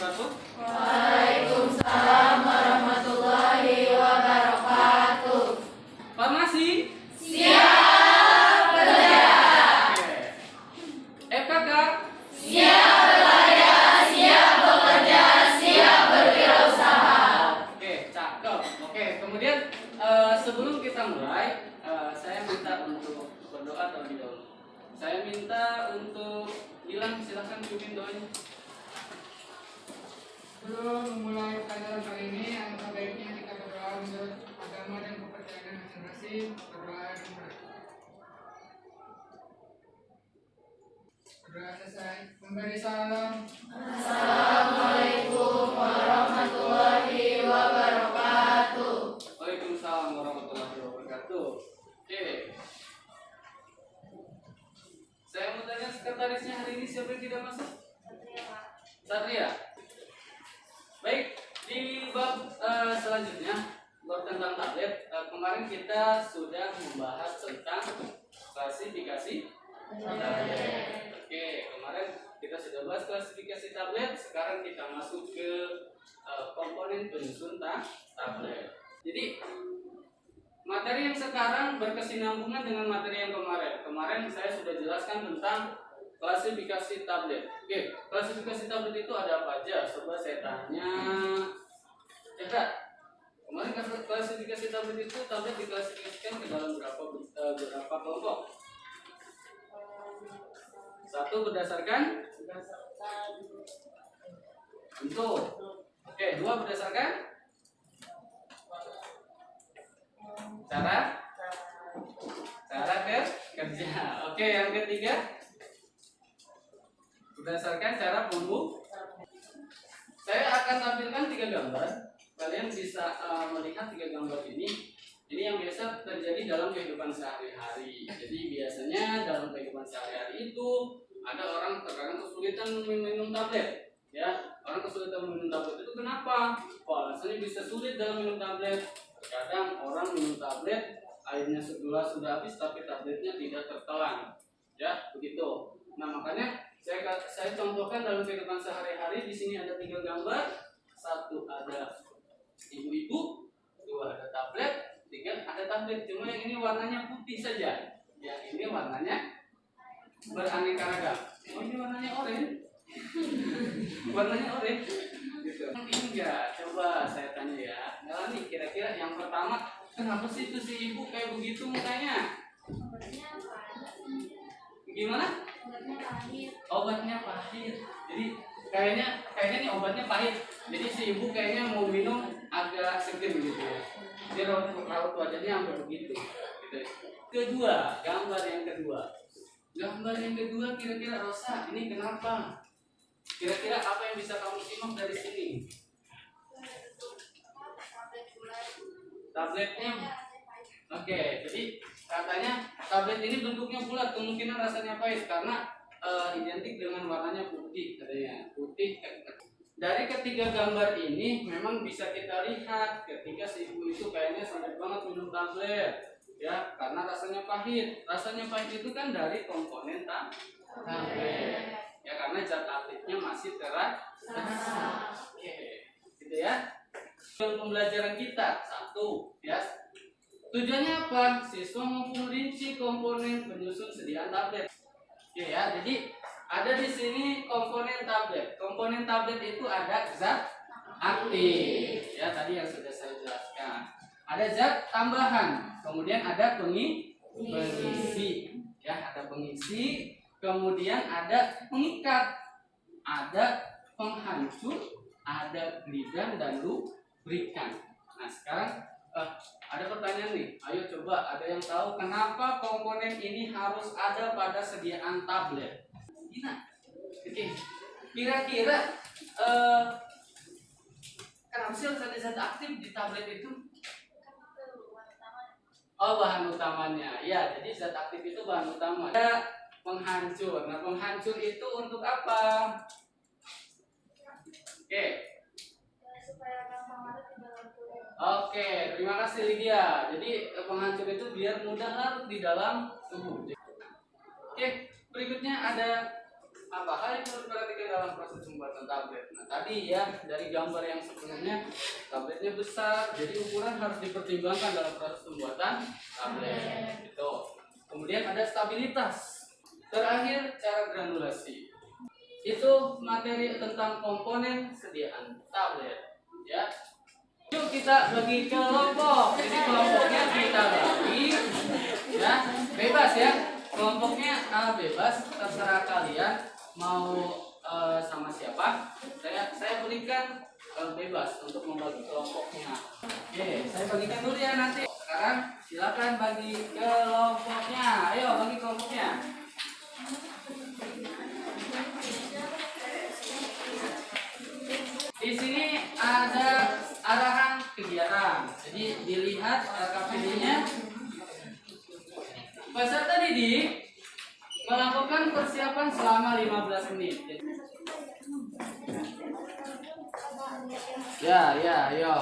wabarakatuh. Waalaikumsalam warahmatullahi wabarakatuh. Farmasi Siap kerja. Oke. FKK Siap bekerja, siap bekerja, siap berwirausaha. Oke, cakep. Oke, kemudian sebelum kita mulai, saya minta untuk berdoa terlebih dahulu. Saya minta untuk Gilang, silahkan pimpin doanya. Sebelum memulai pelajaran kali ini, alangkah baiknya kita berdoa menurut agama dan kepercayaan masing-masing. Berdoa dimulai. Berdoa selesai. Memberi salam. Assalamualaikum warahmatullahi wabarakatuh. Waalaikumsalam warahmatullahi wabarakatuh. Oke. Saya mau tanya sekretarisnya hari ini siapa yang tidak masuk? Satria. Baik, di bab selanjutnya, bab tentang tablet, kemarin kita sudah membahas tentang klasifikasi tablet. Oke, kemarin kita sudah bahas klasifikasi tablet. Sekarang kita masuk ke komponen penyusun tablet. Jadi materi yang sekarang berkesinambungan dengan materi yang kemarin. Kemarin saya sudah jelaskan tentang klasifikasi tablet. Oke, klasifikasi tablet itu ada apa aja? Coba saya tanya. Chandra, kemarin klasifikasi tablet itu tablet diklasifikasikan ke dalam berapa kelompok? Satu berdasarkan bentuk. Oke, dua berdasarkan cara kerja. Oke, yang ketiga berdasarkan cara pembuat. Saya akan tampilkan 3 gambar. Kalian bisa melihat 3 gambar ini. Ini yang biasa terjadi dalam kehidupan sehari-hari. Jadi biasanya dalam kehidupan sehari-hari itu ada orang terkadang kesulitan minum tablet. Ya, orang kesulitan minum tablet itu kenapa? Alasannya bisa sulit dalam minum tablet. Terkadang orang minum tablet, airnya gelas sudah habis tapi tabletnya tidak tertelan. Ya, begitu. Nah, makanya saya contohkan dalam kehidupan sehari-hari. Di sini ada 3 gambar. 1 ada ibu-ibu, 2 ada tablet, 3 ada tablet. Cuma yang ini warnanya putih saja. Yang ini warnanya beraneka ragam. Oh, ini warnanya oranye. Warnanya oranye. Gitu. Ini enggak. Coba saya tanya ya. Nah, nih kira-kira yang pertama, kenapa sih itu si ibu kayak begitu mukanya? Gimana? Obatnya pahit. Jadi kayaknya nih obatnya pahit. Jadi si ibu kayaknya mau minum agak seger gitu ya. Dia raut wajahnya sampai begitu. Gitu. Kedua, gambar yang kedua. Gambar yang kedua kira-kira Rosa, ini kenapa? Kira-kira apa yang bisa kamu simak dari sini? Tabletnya. Oke, jadi katanya tablet ini bentuknya bulat, kemungkinan rasanya pahit karena identik dengan warnanya putih katanya. Putih. Dari ketiga gambar ini memang bisa kita lihat ketika si ibu itu kayaknya sulit banget minum tablet. Ya, karena rasanya pahit. Rasanya pahit itu kan dari komponen tablet. Ya, karena zat aktifnya masih terasa. Oke, gitu ya. Pembelajaran kita 1, ya. Tujuannya apa? Siswa memperinci komponen penyusun sediaan tablet. Oke ya, jadi ada di sini komponen tablet. Komponen tablet itu ada zat aktif. Ya, tadi yang sudah saya jelaskan. Ada zat tambahan, kemudian ada pengisi. Ya, ada pengisi, kemudian ada pengikat, ada penghancur, ada glidan dan lubrikan. Nah, sekarang ada pertanyaan nih, ayo coba ada yang tahu kenapa komponen ini harus ada pada sediaan tablet? Gina, oke. Kira-kira kenapa sih harus ada zat aktif di tablet itu? Oh, bahan utamanya, ya. Jadi zat aktif itu bahan utama. Ada penghancur. Nah, penghancur itu untuk apa? Oke. Oke, terima kasih Lydia. Jadi penghancur itu biar mudah larut di dalam tubuh. Oke, berikutnya ada apa hal yang perlu diperhatikan dalam proses pembuatan tablet? Nah, tadi ya dari gambar yang sebelumnya tabletnya besar, jadi ukuran harus dipertimbangkan dalam proses pembuatan tablet. Gitu. Kemudian ada stabilitas. Terakhir cara granulasi. Itu materi tentang komponen sediaan tablet. Ya. Yuk kita bagi kelompok. Jadi kelompoknya kita bagi, ya bebas ya. Kelompoknya bebas, terserah kalian mau sama siapa. Saya berikan bebas untuk membagi kelompoknya. Oke, saya bagikan dulu ya nanti. Sekarang silakan bagi kelompoknya. Ayo bagi kelompoknya. Di sini ada arahan kegiatan. Jadi dilihat KPD-nya. Peserta didik melakukan persiapan selama 15 menit. Ya, yo.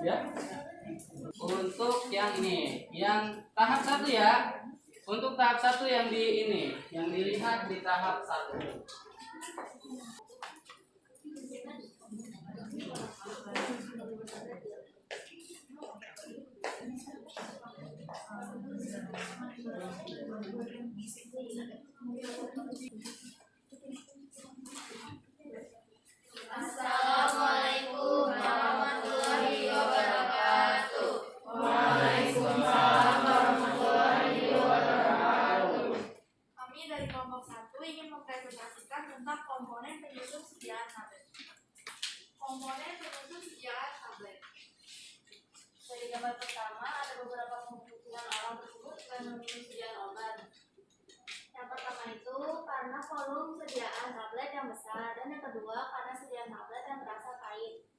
Ya. Untuk yang ini, yang tahap 1 ya. Untuk tahap 1 yang di ini, yang dilihat di tahap 1. Assalamualaikum warahmatullahi wabarakatuh. Waalaikumsalam warahmatullahi wabarakatuh. Kami dari kelompok 1 ingin mempresentasikan tentang komponen penyusun sediaan tablet. Komponen penyusun sediaan tablet. Dari gambar pertama ada beberapa kebutuhan orang tersebut dan memenuhi sediaan obat. Yang pertama itu karena volume sediaan tablet yang besar, dan yang kedua karena sediaan tablet yang terasa pahit.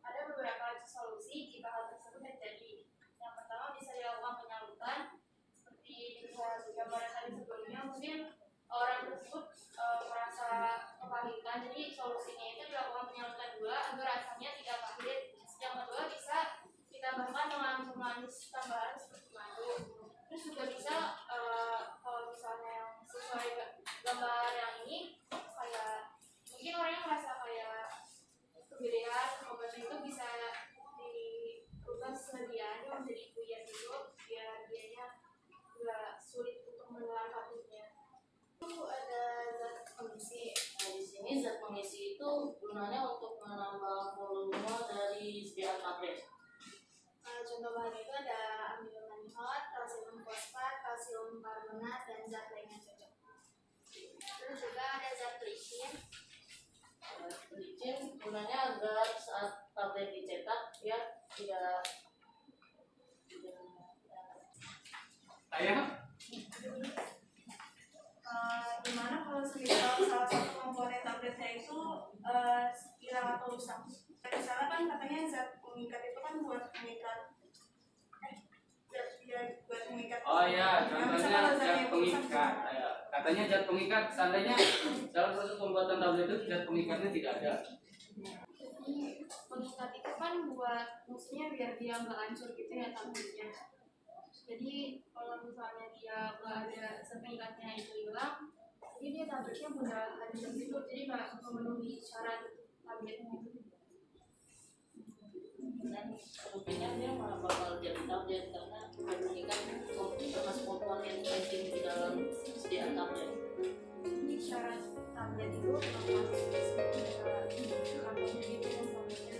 Ada beberapa solusi jika hal tersebut terjadi. Yang pertama bisa dilakukan penyaluran seperti gambar tadi sebelumnya. Mungkin orang tersebut merasa kepahitan, jadi solusinya itu dilakukan penyaluran gula agar rasanya tidak pahit. Yang kedua bisa ditambahkan dengan pemanis tambahan seperti madu. Terus juga bisa kalau misalnya yang sesuai gambar yang ini, kayak mungkin orangnya merasa kayak kegedean, obatnya itu bisa dirubah sediaannya menjadi buyat dulu biar dianya nggak sulit untuk menelan tabletnya. Itu ada zat pengisi. Nah, di sini zat pengisi itu gunanya untuk menambah volume dari sediaan tablet. Contoh bahan itu ada amil manihot, kalsium fosfat, kalsium karbonat, dan zat lain yang cocok. Terus juga ada zat licin. Licin gunanya agar saat tablet dicetak dia tidak Ayo. Dimana kalau semisal salah satu komponen tabletnya itu hilang atau rusak. Misalnya kan katanya zat pengikat itu kan buat mengikat buat mengikat. Oh ya, contohnya zat pengikat. Ayo. Katanya zat pengikat, seandainya dalam proses pembuatan tablet itu zat pengikatnya tidak ada. Pengikat itu kan buat maksudnya biar dia nggak hancur gitu ya tabletnya. Jadi kalau misalnya dia nggak ada zat pengikatnya itu hilang, jadi dia tabletnya mudah hancur gitu, jadi nggak memenuhi syarat tabletnya. dan kemungkinan dia malah bakal jadi tablet karena mengikat termasuk komponen penting di dalam sediaan tablet. Jadi syarat tablet itu harus kantongnya gitu dan tabletnya.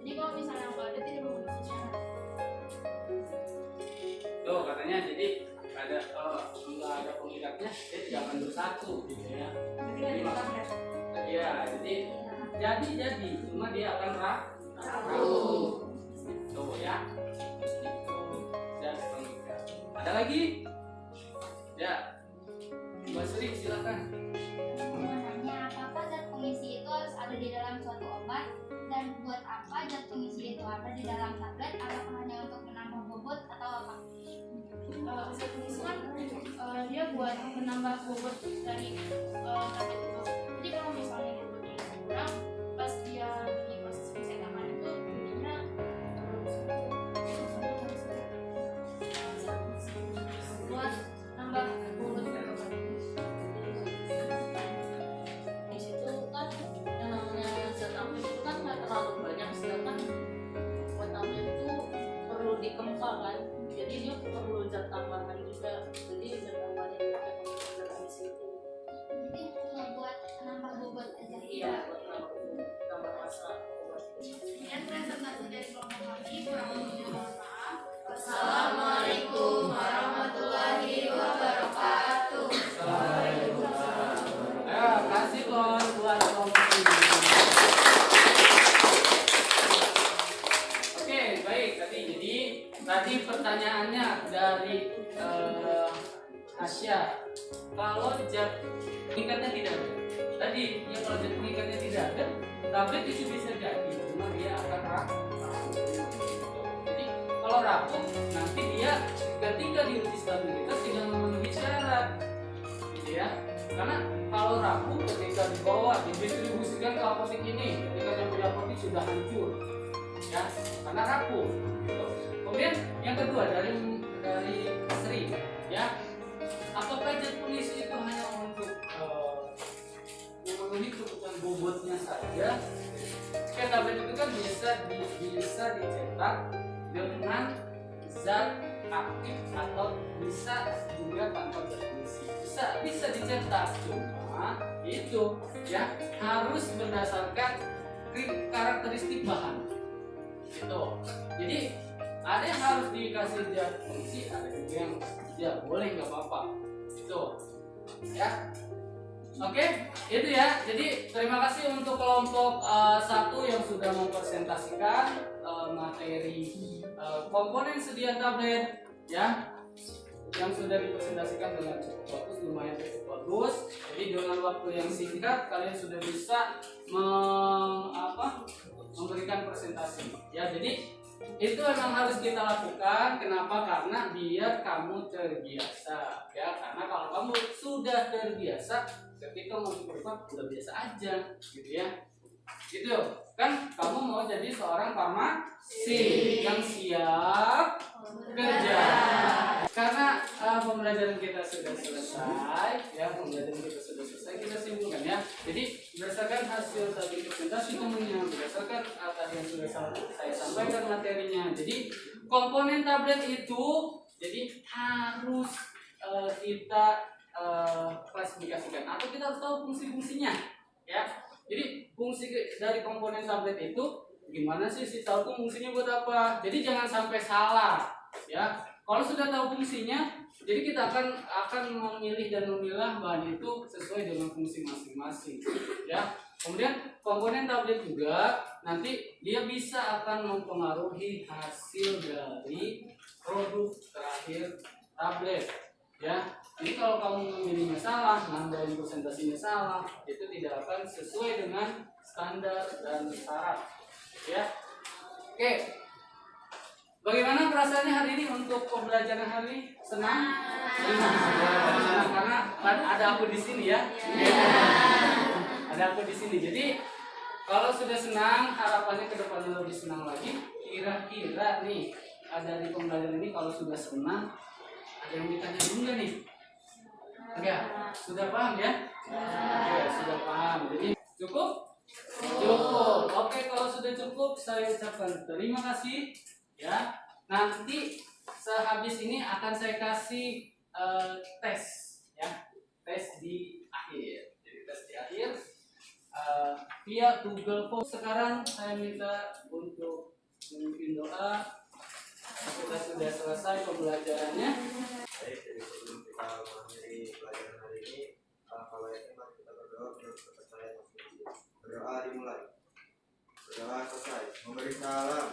Jadi kalau misalnya nggak ada tidak memenuhi syarat. Tuh katanya jadi ada kalau nggak ada pengikatnya dia tidak akan bersatu gitu ya. Jadi nggak dipakai. Iya, jadi cuma dia akan rapuh. Tuh ya. Zat pengikat. Ada lagi? Ya. Mbak Sri silakan. Menanya apakah zat pengisi itu harus ada di dalam suatu obat, dan buat apa zat pengisi itu ada di dalam tablet, apakah hanya untuk menambah bobot atau apa? Zat pengisi kan dia buat menambah bobot dari tablet itu. Jadi kalau misalnya bobotnya kurang, pas dia di proses pencetakan itu jadinya buat zat pengikatnya tidak ada. Tadi ya kalau zat pengikatnya tidak ada, tablet itu bisa jadi, cuma dia akan rapuh. Jadi kalau rapuh, nanti dia ketika diuji stabilitas tidak memenuhi syarat, gitu ya. Karena kalau rapuh ketika dibawa didistribusikan ke apotek ini, ketika nyampe di apotek sudah hancur, ya, karena rapuh. Gitu. Kemudian yang kedua dari Sri, ya, apakah zat pengisi itu hanya untuk memenuhi kebutuhan bobotnya saja? Kayak tablet itu kan bisa dicetak dengan zat aktif atau bisa juga tanpa zat pengisi. Bisa dicetak, cuma itu ya harus berdasarkan karakteristik bahan. Gitu. Jadi ada yang harus dikasih zat pengisi, ada juga yang tidak boleh, nggak apa-apa. Itu ya. Oke, itu ya. Jadi terima kasih untuk kelompok 1 yang sudah mempresentasikan materi komponen sedia tablet ya, yang sudah dipresentasikan dengan cukup bagus, lumayan cukup bagus. Jadi dengan waktu yang singkat kalian sudah bisa memberikan presentasi ya. Jadi itu memang harus kita lakukan. Kenapa? Karena biar kamu terbiasa ya. Karena kalau kamu sudah terbiasa, ketika mau berbuat udah biasa aja gitu ya. Gitu kan, kamu mau jadi seorang farmasi yang siap kerja. Karena pembelajaran kita sudah selesai ya, kita simpulkan ya. Jadi berdasarkan hasil tadi presentasi temennya, berdasarkan tadi yang sudah saya sampaikan materinya, jadi komponen tablet itu jadi harus kita klasifikasikan atau kita harus tahu fungsi-fungsinya ya. Jadi fungsi dari komponen tablet itu gimana sih, tahu tuh fungsinya buat apa. Jadi jangan sampai salah ya. Kalau sudah tahu fungsinya, jadi kita akan memilih dan memilah bahan itu sesuai dengan fungsi masing-masing ya. Kemudian komponen tablet juga nanti dia bisa akan mempengaruhi hasil dari produk terakhir tablet ya. Jadi kalau kamu memilihnya salah, nambahin presentasinya salah, itu tidak akan sesuai dengan standar dan syarat ya. Oke. Bagaimana perasaannya hari ini untuk pembelajaran hari ini? Senang? Senang karena ada aku di sini ya. Ada aku di sini. Jadi kalau sudah senang, harapannya ke depannya lebih senang lagi. Kira-kira nih ada di pembelajaran ini kalau sudah senang, ada yang ditanya dulu nggak nih? Enggak, sudah paham ya? Oke, sudah paham. Jadi cukup? Cukup. Oke, kalau sudah cukup, saya ucapkan terima kasih. Ya, nanti sehabis ini akan saya kasih tes, ya, tes di akhir. Jadi tes di akhir via Google Form. Sekarang saya minta untuk memimpin doa. Kita sudah selesai pembelajarannya. Baik, jadi sebelum kita mengakhiri pelajaran hari ini, kalau yakin mari kita berdoa menurut kepercayaan masing-masing. Berdoa dimulai. Berdoa selesai. Memberi salam.